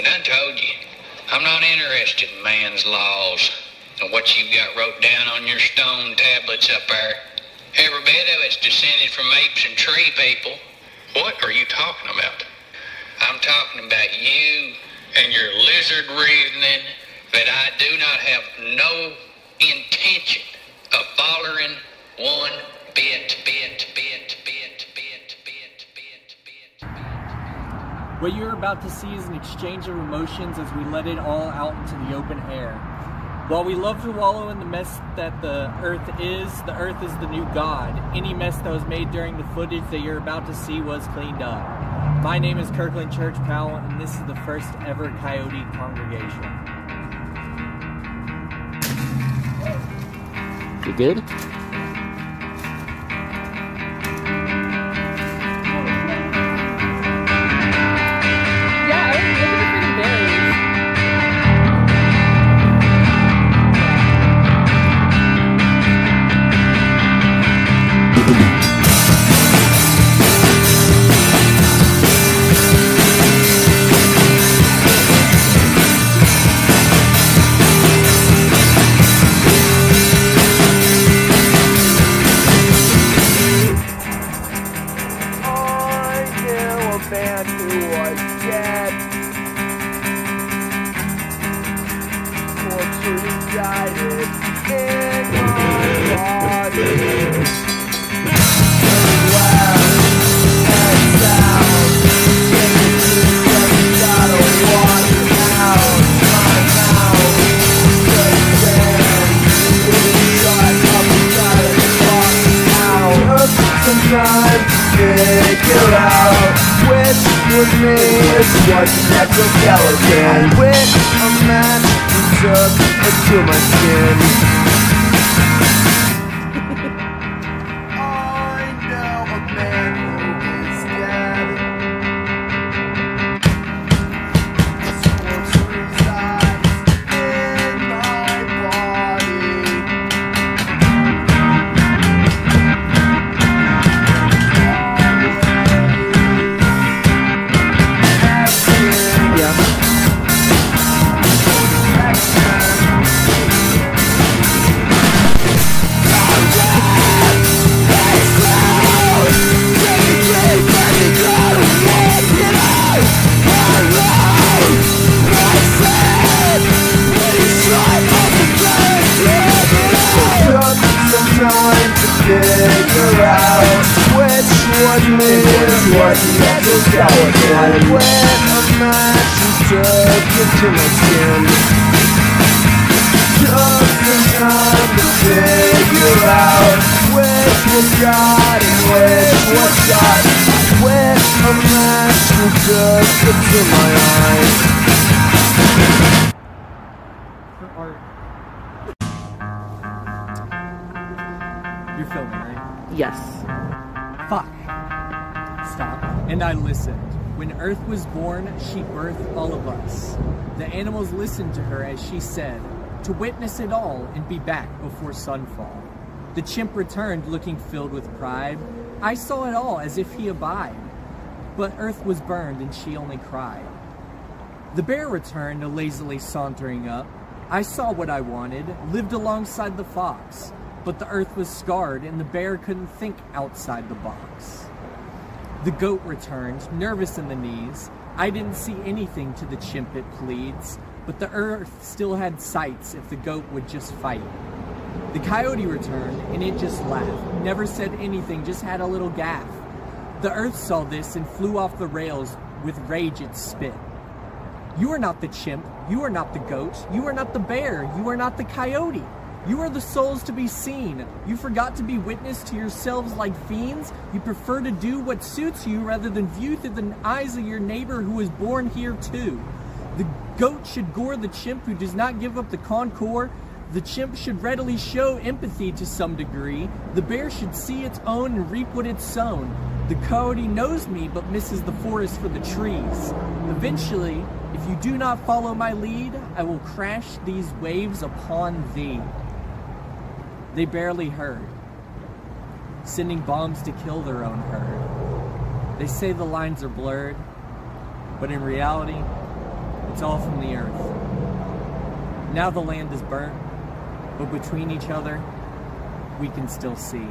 I done told you, I'm not interested in man's laws and what you've got wrote down on your stone tablets up there. Every bit of it's descended from apes and tree people. What are you talking about? I'm talking about you and your lizard reasoning that I do not have no intention of following one bit. What you're about to see is an exchange of emotions as we let it all out into the open air. While we love to wallow in the mess that the earth is the new God. Any mess that was made during the footage that you're about to see was cleaned up. My name is Kirkland Church Powell, and this is the first ever Coyote congregation. You good? Man who was dead, corpse resided in my body. Loud and sound, gotta wash out my mouth. Sometimes figure out which was me, which was an exoskeleton. With a match you took into my skin. I know a man who is dead. His corpse resides in my body. Figure out which was me, which was the exoskeleton. With a match you took into my skin. Took some time to figure out which was God and which was God. With a match you took into my eyes. You're filming, right? Yes. Fuck. Stop. And I listened. When Earth was born, she birthed all of us. The animals listened to her as she said, to witness it all and be back before sunfall. The chimp returned looking filled with pride. I saw it all as if he abide. But Earth was burned and she only cried. The bear returned, lazily sauntering up. I saw what I wanted, lived alongside the fox. But the earth was scarred and the bear couldn't think outside the box. The goat returned, nervous in the knees. I didn't see anything to the chimp it pleads, but the earth still had sights if the goat would just fight. The coyote returned and it just laughed, never said anything, just had a little gaff. The earth saw this and flew off the rails, with rage it spit. You are not the chimp, you are not the goat, you are not the bear, you are not the coyote. You are the souls to be seen. You forgot to be witness to yourselves like fiends. You prefer to do what suits you rather than view through the eyes of your neighbor who was born here too. The goat should gore the chimp who does not give up the concord. The chimp should readily show empathy to some degree. The bear should see its own and reap what it's sown. The coyote knows me but misses the forest for the trees. Eventually, if you do not follow my lead, I will crash these waves upon thee. They barely heard, sending bombs to kill their own herd. They say the lines are blurred, but in reality, it's It's all from the earth. Now the land is burnt, but between each other, we can still see.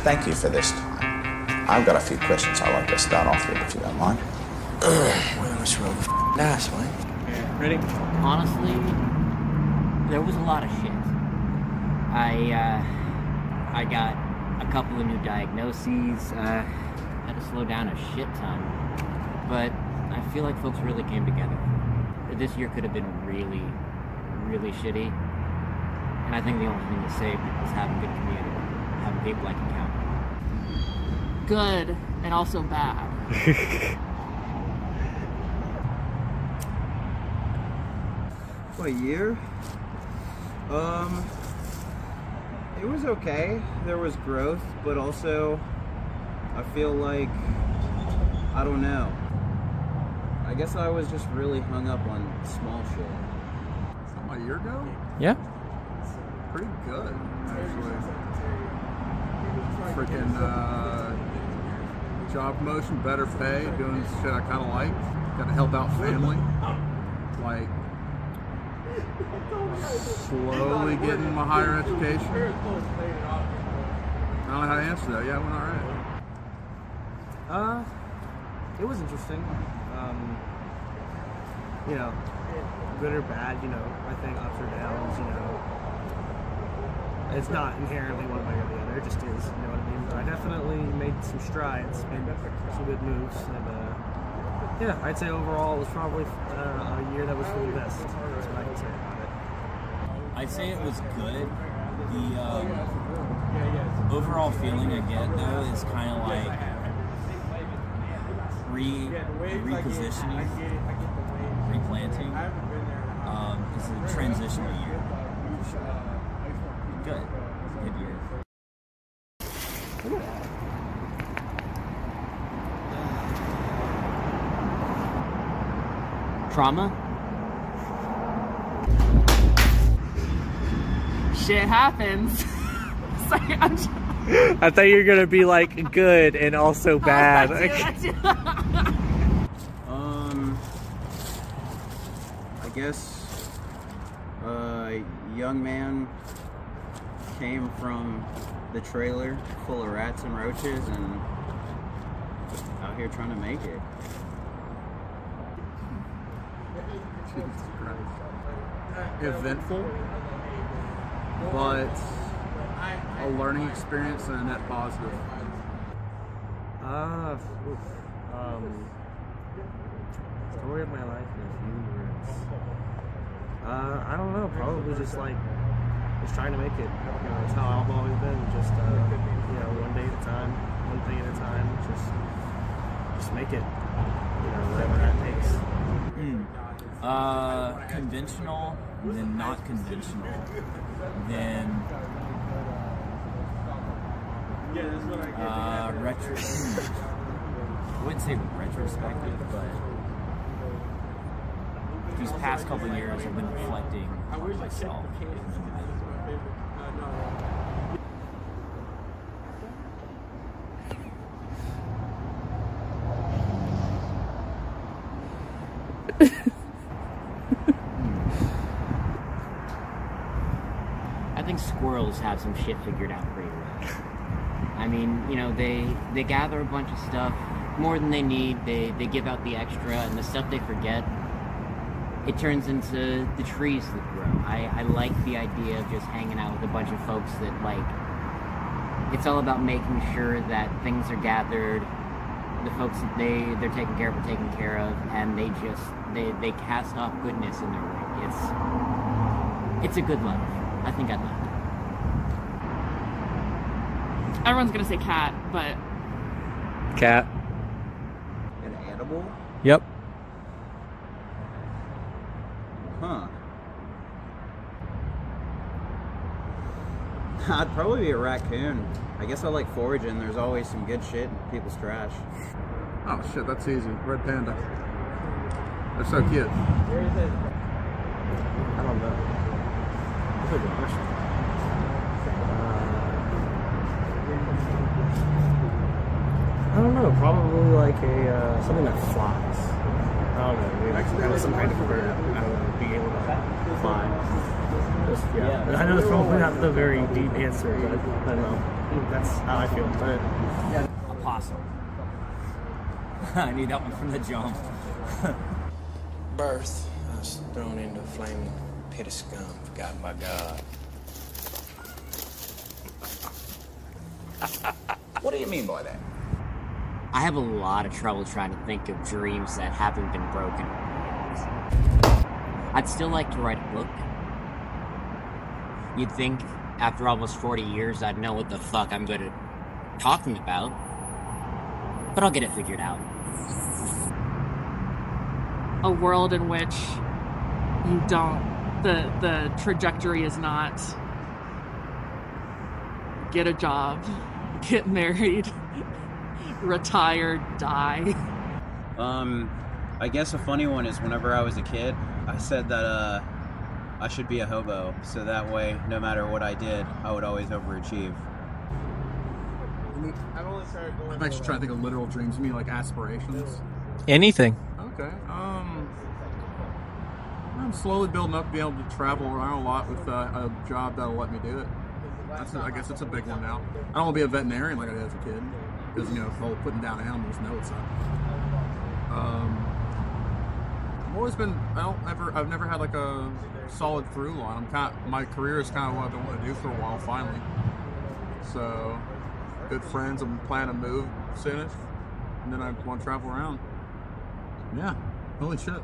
Thank you for this time. I've got a few questions I'd like to start off with, if you don't mind. Well, let's roll the dice, man. Ready? Honestly, there was a lot of shit. I got a couple of new diagnoses. Had to slow down a shit ton. But I feel like folks really came together. This year could have been really, really shitty. And I think the only thing that saved it was having good community. Having people I can count on. Good and also bad. What, a year? It was okay. There was growth, but also I feel like, I don't know. I guess I was just really hung up on small shit. A year ago? Yeah. Pretty good, actually. Freaking job promotion, better pay, doing shit I kind of like. Got a help out family. Like, slowly getting my higher education. I don't know how to answer that. Yeah, it went alright. It was interesting. You know, good or bad, you know, I think ups or downs, you know. It's not inherently one way or the other, it just is, you know what I mean? But I definitely made some strides, made some good moves, and yeah, I'd say overall it was probably a year that was for the best. That's what I can say about it. I'd say it was good. The overall feeling I get though is kind of like repositioning, replanting. It's a transitional year. Good. Good year. Trauma? Shit happens. Sorry, I thought you were gonna be like good and also bad. I guess a young man came from the trailer full of rats and roaches and out here trying to make it. Jesus Christ. Eventful, but a learning experience and a net positive. Story of my life in a few words. I don't know, probably just like, just trying to make it. You know, that's how I've always been, just, you know, one day at a time, one thing at a time, just make it, you know, whatever that takes. Conventional, then not conventional, then retro. I wouldn't say retrospective, but these past couple of years I've been reflecting on myself. I think squirrels have some shit figured out pretty well. I mean, you know, they gather a bunch of stuff, more than they need, they give out the extra, and the stuff they forget, it turns into the trees that grow. I like the idea of just hanging out with a bunch of folks that, like, it's all about making sure that things are gathered, the folks that they're taking care of are taken care of, and they cast off goodness in their way. It's a good life. I think I'd like it. Everyone's gonna say cat, but Cat. An animal? Yep. Huh. I'd probably be a raccoon. I guess I like foraging. There's always some good shit in people's trash. Oh shit, that's easy. Red panda. They're so cute. I don't know. That's a good question. don't know, probably like a something that flies. I don't know, maybe like kind of some kind of bird. I don't know, be able to fly. Just, yeah. I know it's probably not the very deep answer, but I don't know. That's how I feel. But a possum. I knew that one from the jump. Birth. I was thrown into a flaming pit of scum, forgotten by God. What do you mean by that? I have a lot of trouble trying to think of dreams that haven't been broken. I'd still like to write a book. You'd think after almost 40 years I'd know what the fuck I'm good at talking about. But I'll get it figured out. A world in which you don't, the trajectory is not get a job, get married, retire, die. I guess a funny one is whenever I was a kid, I said that I should be a hobo, so that way, no matter what I did, I would always overachieve. I'm actually trying to think of literal dreams. You mean like aspirations? Anything. Okay. I'm slowly building up, being able to travel around a lot with a job that'll let me do it. I guess it's a big one now. I don't want to be a veterinarian like I did as a kid, because the whole putting down animals. No, it's not. I've always been. I've never had like a solid through line. My career is kind of what I've been wanting to do for a while. Finally, so good friends. I'm planning to move soonish, and then I want to travel around. Yeah, holy shit.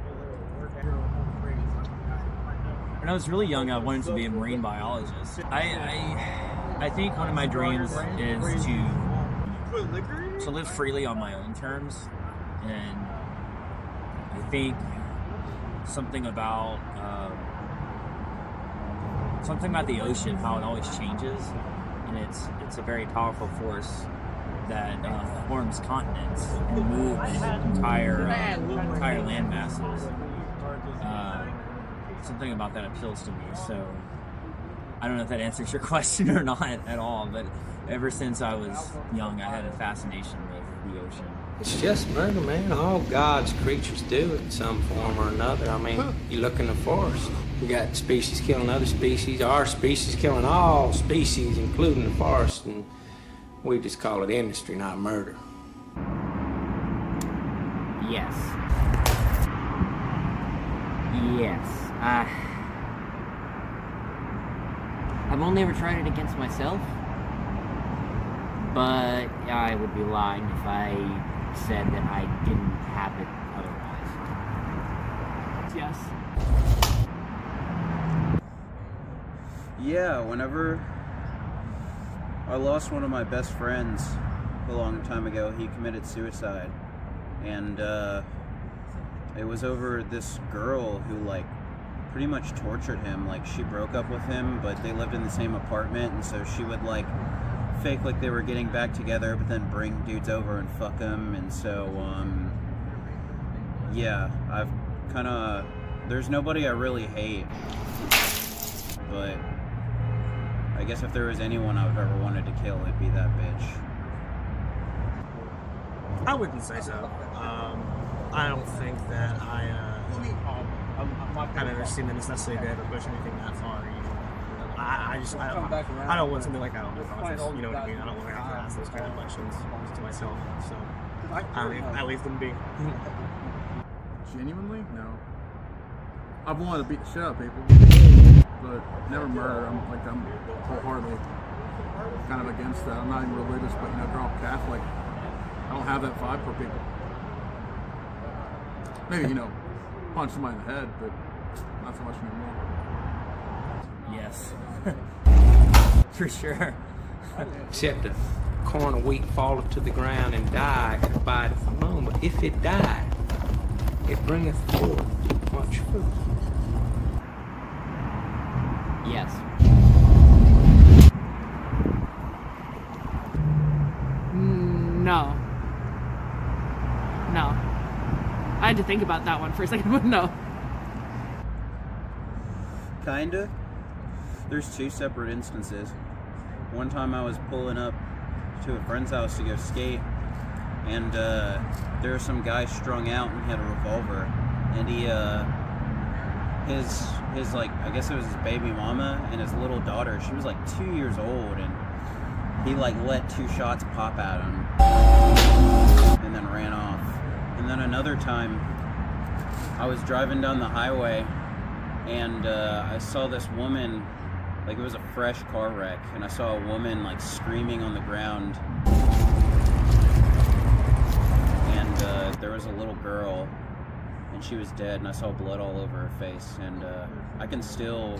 When I was really young, I wanted to be a marine biologist. I think one of my dreams is to live freely on my own terms, and I think something about the ocean, how it always changes, and it's a very powerful force that forms continents and moves entire land masses. Something about that appeals to me, so I don't know if that answers your question or not at all, but ever since I was young, I had a fascination with the ocean. It's just murder, man. All God's creatures do it in some form or another. I mean, you look in the forest, you got species killing other species, our species killing all species, including the forest, and we just call it industry, not murder. Yes. Yes. I've only ever tried it against myself, but I would be lying if I said that I didn't have it otherwise. Yes. Yeah, whenever I lost one of my best friends a long time ago, he committed suicide, and it was over this girl who like pretty much tortured him. Like, she broke up with him, but they lived in the same apartment, and so she would like fake like they were getting back together, but then bring dudes over and fuck them. And so yeah, I've kind of, there's nobody I really hate, but I guess if there was anyone I've ever wanted to kill, it'd be that bitch. I wouldn't say so. I don't think that I've never seen that it's necessary to ever push anything that far. I don't want something like that on my conscience. You know what I mean? I don't want to have to ask those kind of questions to myself. So I leave them be. Genuinely? No. I've wanted to beat the shit out of people, but never murder. I'm wholeheartedly kind of against that. I'm not even religious, but growing up Catholic, I don't have that vibe for people. Maybe, punch somebody in the head, but not so much anymore. Yes. For sure. Except a corn of wheat falleth to the ground and die and abideth alone. But if it die, it bringeth forth much fruit. Yes. No. No. I had to think about that one for a second, but no. Kinda. There's two separate instances. One time I was pulling up to a friend's house to go skate, and there was some guy strung out, and he had a revolver, and he his like, I guess it was his baby mama and his little daughter. She was like 2 years old, and he like let 2 shots pop at him and then ran off. And then another time I was driving down the highway, and I saw this woman, like it was a fresh car wreck, and I saw a woman like screaming on the ground, and there was a little girl, and she was dead, and I saw blood all over her face, and I can still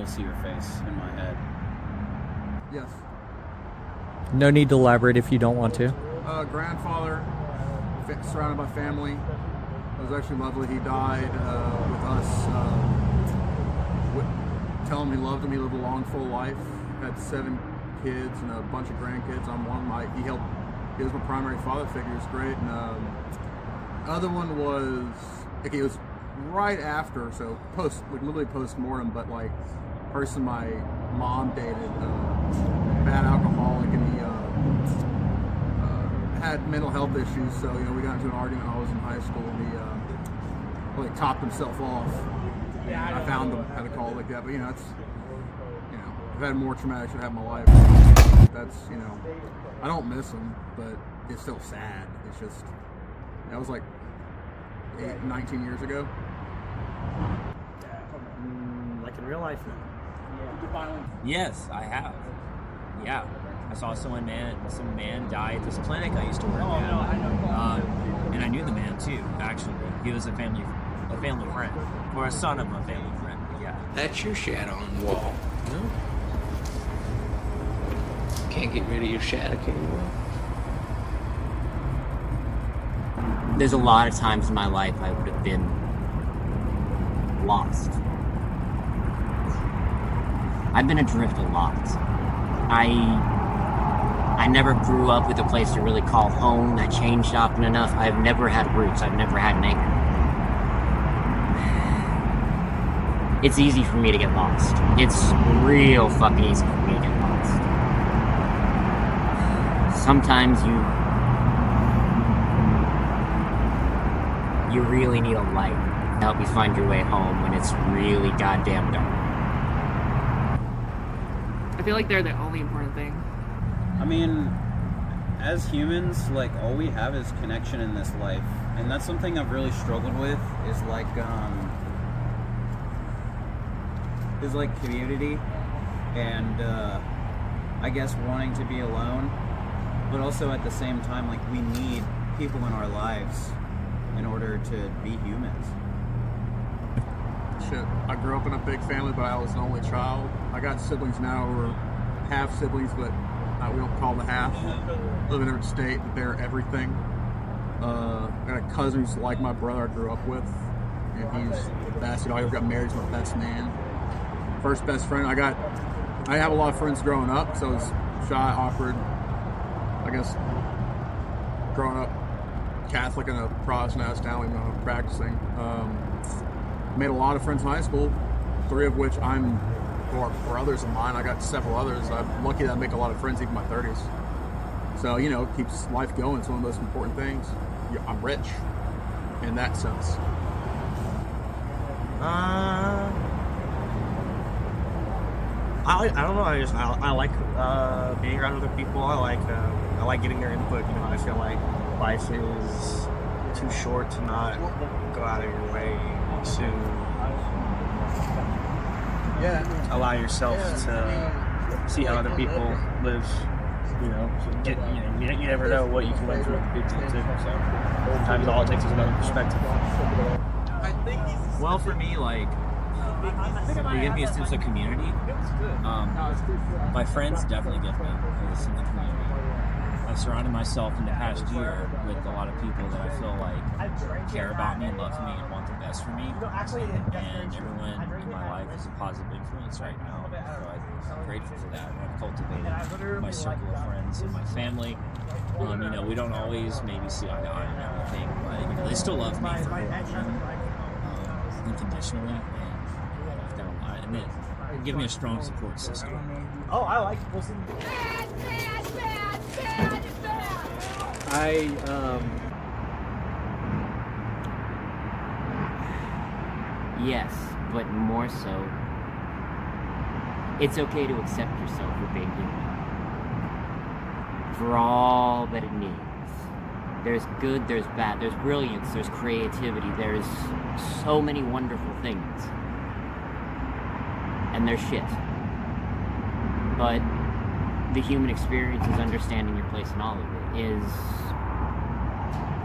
see her face in my head. Yes. No need to elaborate if you don't want to. Grandfather, surrounded by family. It was actually lovely. He died with us. Tell him he loved him. He lived a long, full life. Had 7 kids and a bunch of grandkids. I'm one. He was my primary father figure. It was great. And other one was, like, it was right after, so literally post-mortem, but like, person my mom dated, bad alcoholic, and he had mental health issues. So, you know, we got into an argument when I was in high school, and he like topped himself off. I found him, had a call like that, but you know, it's, you know, I've had more traumatic shit happen in my life. That's, you know, I don't miss him, but it's still sad. It's just, that was like 19 years ago. Like in real life? Yes, I have. Yeah. I saw some man die at this clinic I used to work at. And I knew the man too, actually. He was a family friend. Or a son of a family friend, yeah. That's your shadow on the wall. No? Can't get rid of your shadow, can you? There's a lot of times in my life I would have been lost. I've been adrift a lot. I never grew up with a place to really call home that changed often enough. I've never had roots. I've never had an anchor. It's easy for me to get lost. It's real fucking easy for me to get lost. Sometimes you really need a light to help you find your way home when it's really goddamn dark. I feel like they're the only important thing. I mean, as humans, like, all we have is connection in this life, and that's something I've really struggled with, is like community, and I guess wanting to be alone, but also at the same time, like, we need people in our lives in order to be humans. Shit, I grew up in a big family, but I was an only child. I got siblings now who are half siblings, but we don't call them half. Live in a different state, but they're everything. I got a cousin who's like my brother I grew up with, and he's the best. You know, I got married to my best man. First best friend. I have a lot of friends growing up, so I was shy, awkward. I guess growing up Catholic in a Protestant-ass town, even though I'm practicing. Made a lot of friends in high school, 3 of which are brothers of mine. I got several others. I'm lucky that I make a lot of friends even in my 30s. So, you know, keeps life going. It's one of the most important things. I'm rich in that sense. I don't know. I like being around other people. I like getting their input. You know, I feel like life is too short to not go out of your way to allow yourself to see how other people live. You know, you never know what you can learn from other people too. So sometimes all it takes is another perspective. Well, for me, like, they give me a sense of community. My friends definitely give me a sense of community. I've surrounded myself in the past year with a lot of people that I feel like care about me, love me, and want the best for me. And everyone in my life is a positive influence right now. So I'm grateful for that. I've cultivated my circle of friends and my family. You know, we don't always maybe see eye to eye on everything, but you know, they still love me for who I am, unconditionally, and they give me a strong support system. Oh, I like listening. Yes, but more so, it's okay to accept yourself for being human. For all that it needs. There's good, there's bad, there's brilliance, there's creativity, there's so many wonderful things. And there's shit. But the human experience is understanding your place in all of it, is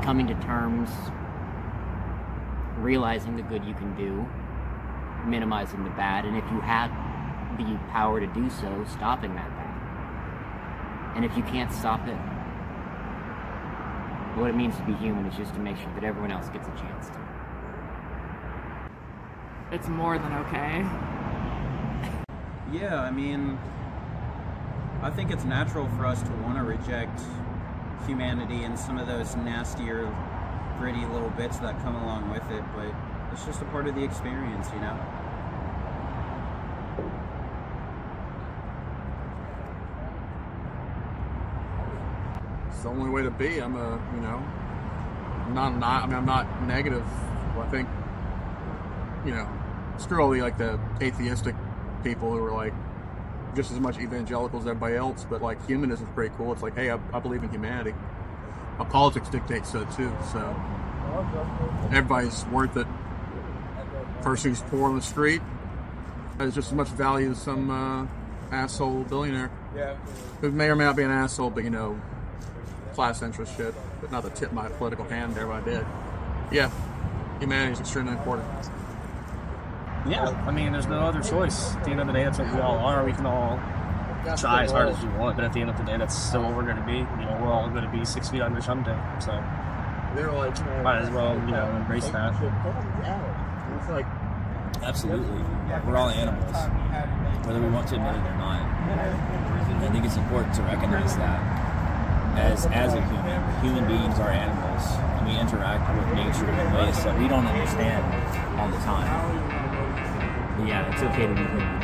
coming to terms, realizing the good you can do, minimizing the bad, and if you have the power to do so, stopping that bad. And if you can't stop it, what it means to be human is just to make sure that everyone else gets a chance to. It's more than okay. Yeah, I mean, I think it's natural for us to want to reject humanity and some of those nastier, gritty little bits that come along with it, but it's just a part of the experience, you know? It's the only way to be. I'm not negative. I think, screw all the atheistic people who are like just as much evangelical as everybody else, but like humanism is pretty cool. It's like, hey, I believe in humanity. My politics dictates so too, so everybody's worth it. Person who's poor on the street has just as much value as some asshole billionaire who may or may not be an asshole, but class interest shit. But not to tip my political hand there, but I did. Yeah, humanity is extremely important. Yeah, I mean, there's no other choice. At the end of the day, that's what we all are. We can all try as hard as we want, but at the end of the day, that's still what we're going to be. We're all going to be 6 feet under someday. So might as well, embrace that. Absolutely. We're all animals, whether we want to admit it or not. I think it's important to recognize that. As a human beings are animals, and we interact with nature in ways that we don't understand all the time. But yeah, it's okay to be human.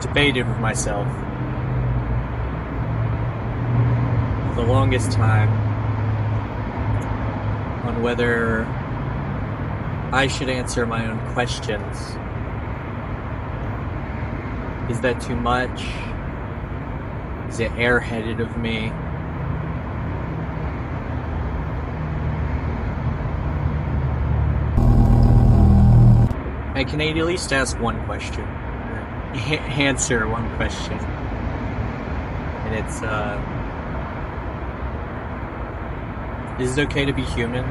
Debated with myself for the longest time on whether I should answer my own questions. Is that too much? Is it airheaded of me? I can at least ask one question. Answer one question. And it's, is it okay to be human?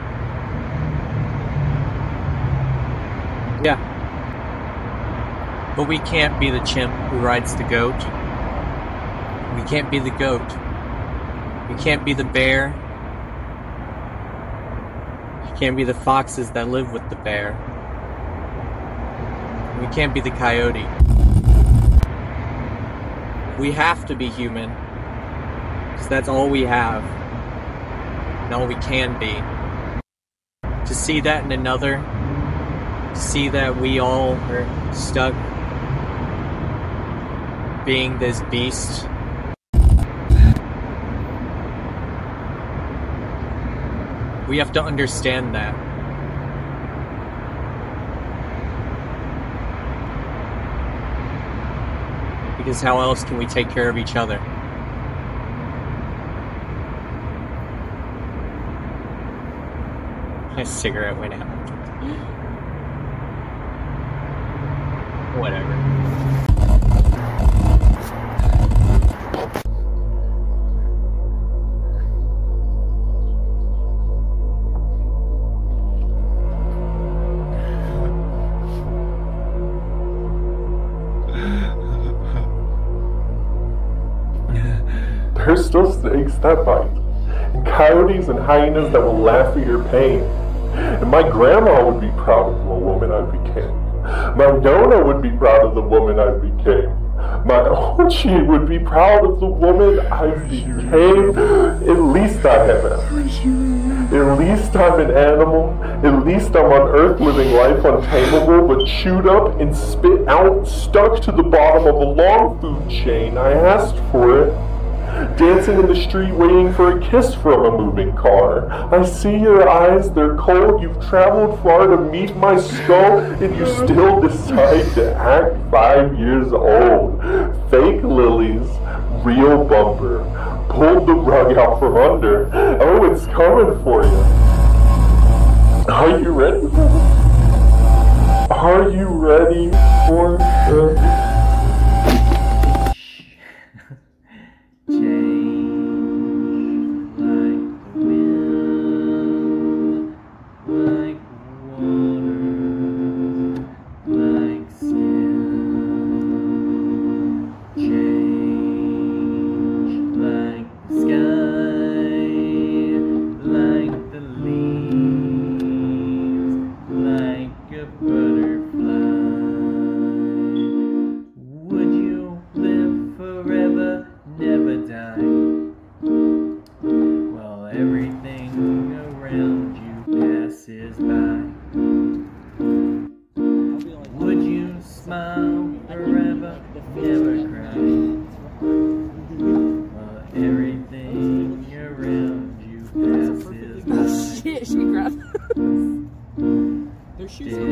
Yeah. But we can't be the chimp who rides the goat. We can't be the goat. We can't be the bear. We can't be the foxes that live with the bear. We can't be the coyote. We have to be human. Because that's all we have. And all we can be. To see that in another, to see that we all are stuck being this beast. We have to understand that. Because how else can we take care of each other? My cigarette went out. Whatever. There's still snakes that bite, and coyotes and hyenas that will laugh at your pain. And my grandma would be proud of the woman I became. My Nona would be proud of the woman I became. My Ochi would be proud of the woman I became. At least I am it. At least I'm an animal. At least I'm on Earth living life untamable, but chewed up and spit out, stuck to the bottom of a long food chain. I asked for it. Dancing in the street waiting for a kiss from a moving car. I see your eyes, they're cold. You've traveled far to meet my skull, and you still decide to act 5 years old. Fake lilies, real bumper. Pulled the rug out from under. Oh, it's coming for you. Are you ready? Are you ready for the... Change like the wind, like water, like skin. Change like the sky, like the leaves, like a butterfly. Would you live forever? Never die. While everything around you passes by. Would you smile forever? Never cry. While everything around you passes by. Shit, she grabbed their shoes are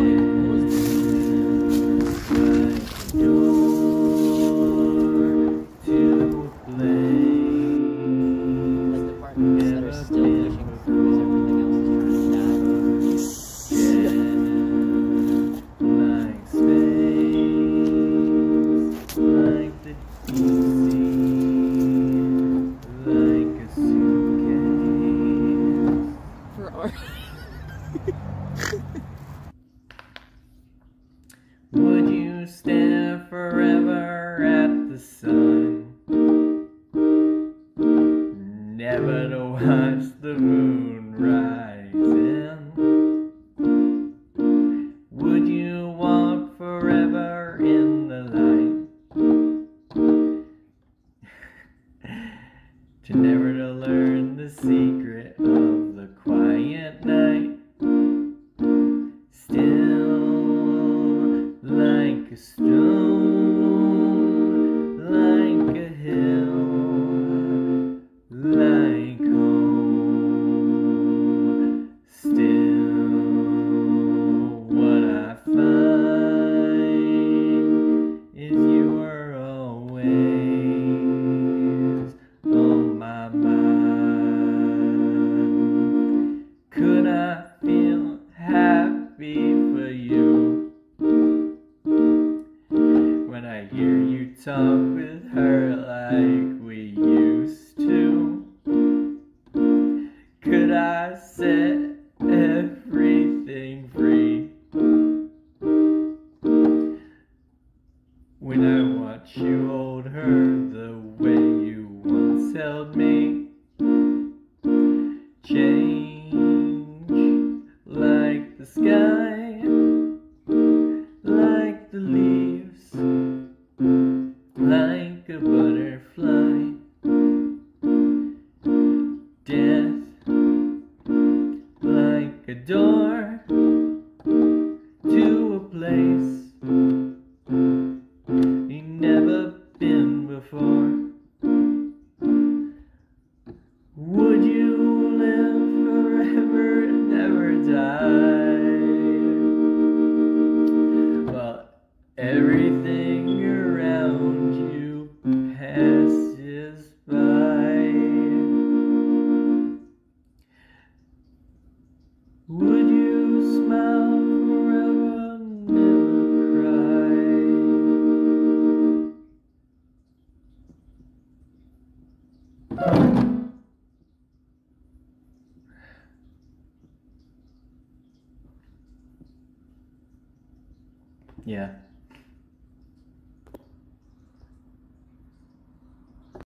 Would you stare forever at the sun? Never to watch the moon rising? Would you walk forever in the light? To never to learn the secret of the quiet night? Still like a stone, like a hill, like home. Still, what I find is you are always on my mind. Could I feel happy for you when I hear you talk with her like we used to? Could I set everything free when I watch you hold her the way you once held me? Change like the sky, like the leaves, like a butterfly. a door to a place you've never been before. Would you live forever and never die? Well, everything around you passes by. Would you smile forever, never cry? Yeah.